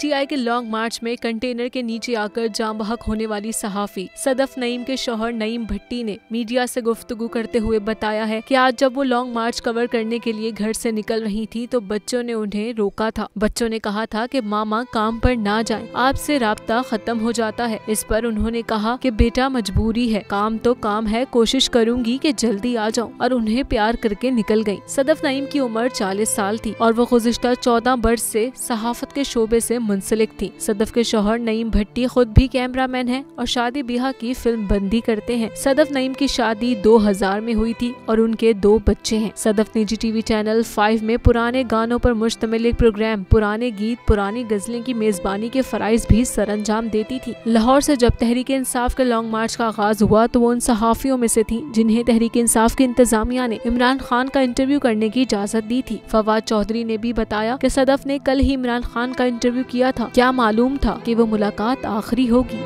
PTI के long मार्च में container के नीचे आकर जाम बहक होने वाली सहाफी सदफ नईम के शौहर नईम भट्टी ने मीडिया से गुफ्तगू करते हुए बताया है कि आज जब वो लॉन्ग मार्च कवर करने के लिए घर से निकल रही थी तो बच्चों ने उन्हें रोका था। बच्चों ने कहा था कि मामा काम पर ना जाएं, आपसे राब्ता खत्म हो जाता है। इस पर उन्होंने कहा कि बेटा मजबूरी है, काम तो काम है, कोशिश करूंगी कि जल्दी आ जाऊं, और उन्हें प्यार करके निकल गयी। सदफ नईम की उम्र 40 साल थी और वो गुज़िश्ता 14 बरस से सहाफत के शोबे से मुंसलिक थी। सदफ के शौहर नईम भट्टी खुद भी कैमरामैन हैं और शादी ब्याह की फिल्म बंदी करते हैं। सदफ नईम की शादी 2000 में हुई थी और उनके 2 बच्चे हैं। सदफ निजी टीवी चैनल 5 में पुराने गानों पर मुश्तमिल एक प्रोग्राम पुराने गीत पुरानी गजलें की मेजबानी के फराइज भी सरअंजाम देती थी। लाहौर से जब तहरीक इंसाफ के लॉन्ग मार्च का आगाज हुआ तो वो उन सहाफियों में से थी जिन्हें तहरीक इंसाफ की इंतजामिया ने इमरान खान का इंटरव्यू करने की इजाजत दी थी। फवाद चौधरी ने भी बताया कि सदफ ने कल ही इमरान खान का इंटरव्यू किया था, क्या मालूम था कि वो मुलाकात आखिरी होगी।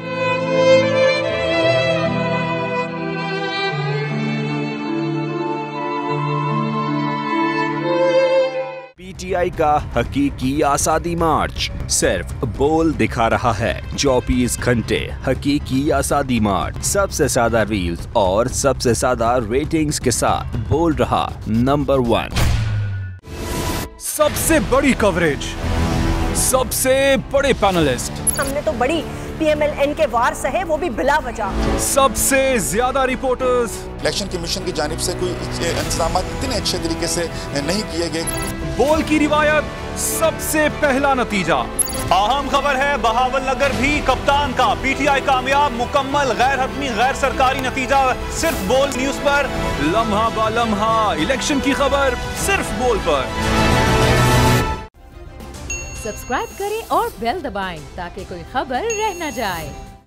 पीटीआई का हकीकी आज़ादी मार्च सिर्फ बोल दिखा रहा है। 24 घंटे हकीकी आज़ादी मार्च सबसे ज्यादा रील्स और सबसे ज्यादा रेटिंग्स के साथ बोल रहा नंबर 1। सबसे बड़ी कवरेज, सबसे बड़े पैनलिस्ट, हमने तो बड़ी PMLN के वार सहे, वो भी बिला वजह। सबसे ज्यादा रिपोर्टर्स। इलेक्शन कमीशन की जानिब से कोई इंतजाम इतने अच्छे तरीके से नहीं किए गए। बोल की रिवायत, सबसे पहला नतीजा। अहम खबर है बहावल नगर भी कप्तान का, पीटीआई कामयाब, मुकम्मल गैर हतमी गैर सरकारी नतीजा सिर्फ बोल न्यूज पर। लम्हा बा लम्हा इलेक्शन की खबर सिर्फ बोल पर। सब्सक्राइब करें और बेल दबाएं ताकि कोई खबर रह न जाए।